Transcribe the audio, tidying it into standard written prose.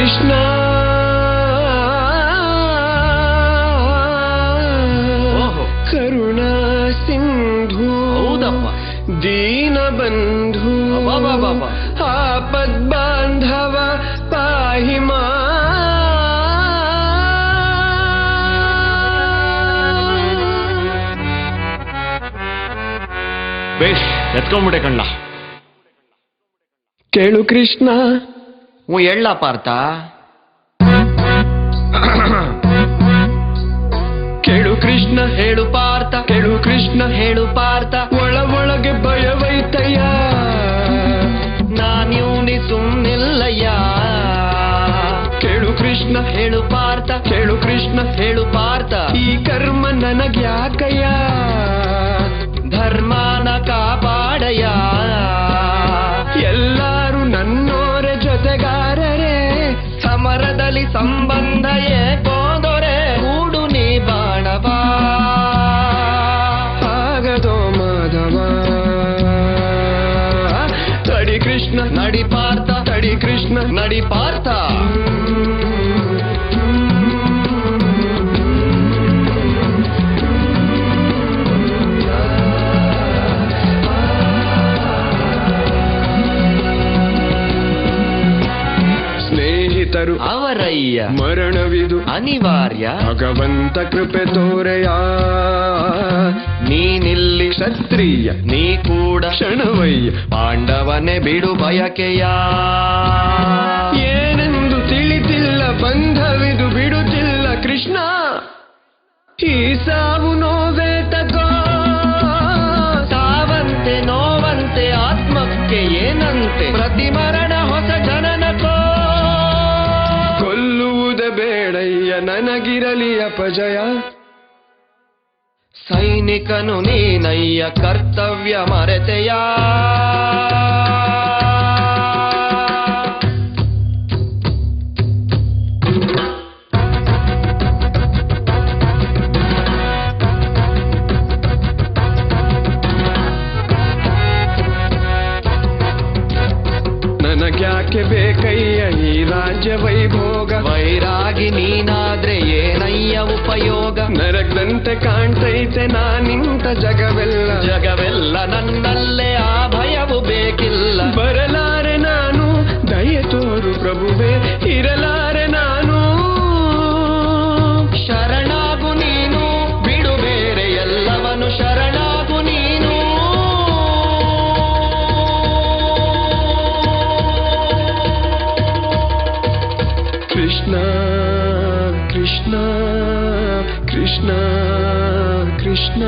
ಕೃಷ್ಣ ಕರುಣಾ ಸಿಂಧು ದೀನ ಬಂಧು ಆಪದ್ ಬಾಂಧವ ಪಾಹಿ ಮಾ. ಬೇಷ್ ಎತ್ಕೊಂಡ್ಬಿಟ್ಟೆ ಕಣ್ಣ. ಕೇಳು ಕೃಷ್ಣ. ಎಳ್ಳ ಪಾರ್ಥ. ಕೇಳು ಕೃಷ್ಣ ಹೇಳು ಪಾರ್ಥ. ಕೇಳು ಕೃಷ್ಣ ಹೇಳು ಪಾರ್ಥ. ಒಳಗೆ ಭಯವೈತಯ್ಯ ನಾನ್ಯೂನಿ ಸುಮ್ನಿಲ್ಲಯ್ಯ. ಕೇಳು ಕೃಷ್ಣ ಹೇಳು ಪಾರ್ಥ. ಕೇಳು ಕೃಷ್ಣ ಹೇಳು ಪಾರ್ಥ. ಈ ಕರ್ಮ ನನಗ್ಯಾಕಯ್ಯ ಧರ್ಮಾನ ಕಾಪಾಡಯ್ಯ. ಎಲ್ಲಾರು ನನ್ನೋರೆ ಜೊತೆಗಾರರೇ ಸಮರದಲ್ಲಿ ಸಂಬಂಧ ಏಕೋದೊರೆ ಕೂಡು ನೀ ಬಾಣವಾ. ಆಗದೋ ಮಾಧವ ತಡಿ ಕೃಷ್ಣ ನಡಿ ಪಾರ್ಥ. ತಡಿ ಕೃಷ್ಣ ನಡಿ ಪಾರ್ಥ. ಸ್ನೇಹಿತರು ಅವರಯ್ಯ ಮರಣವಿದು ಅನಿವಾರ್ಯ. ಭಗವಂತ ಕೃಪೆ ತೋರೆಯ ನೀನಿಲ್ಲಿ ಕ್ಷತ್ರಿಯ ನೀ ಕೂಡ ಕ್ಷಣವಯ್ಯ ಪಾಂಡವನೇ ಬಿಡು ಬಯಕೆಯ. ಏನೆಂದು ತಿಳಿತಿಲ್ಲ ಬಂಧವಿದು ಬಿಡುತ್ತಿಲ್ಲ ಕೃಷ್ಣ. ಈ ಸಾವು ನೋವೇ ತಗೋ ಸಾವಂತೆ ನೋವಂತೆ ಆತ್ಮಕ್ಕೆ ಏನಂತೆ ಪ್ರತಿ ಮರಣ ಹೊಸ ಜನನಕೋ. ಕೊಲ್ಲುವುದ ಬೇಡಯ್ಯ ನನಗಿರಲಿ ಅಪಜಯ. ಸೈನಿಕನು ನೀನಯ್ಯ ಕರ್ತವ್ಯ ಮರೆತೆಯ. ನನಗ್ಯಾಕೆ ಬೇಕಯ್ಯ ಈ ರಾಜ್ಯ ವೈಭೋಗ. ವೈರಾಗಿ ನೀನಾದ್ರೆ ಏನಯ್ಯ ಉಪಯೋಗ. ನರಗದಂತೆ ಕಾಣ್ತೈತೆ ನಾನಿಂತ ಜಗವೆಲ್ಲ. ಜಗವೆಲ್ಲ ನನ್ನಲ್ಲೇ ಆ ಭಯವು ಬೇಕಿಲ್ಲ. ಬರಲಾರೆ ನಾನು ದಯೆ ತೋರು ಪ್ರಭುವೇ ಇರಲಾರೆ ನಾನು. ಶರಣಾಗು ನೀನು ಬಿಡು ಬೇರೆ ಎಲ್ಲವನು ಶರಣಾಗು ನೀನು. ಕೃಷ್ಣ ಕೃಷ್ಣ ಕೃಷ್ಣ ಕೃಷ್ಣ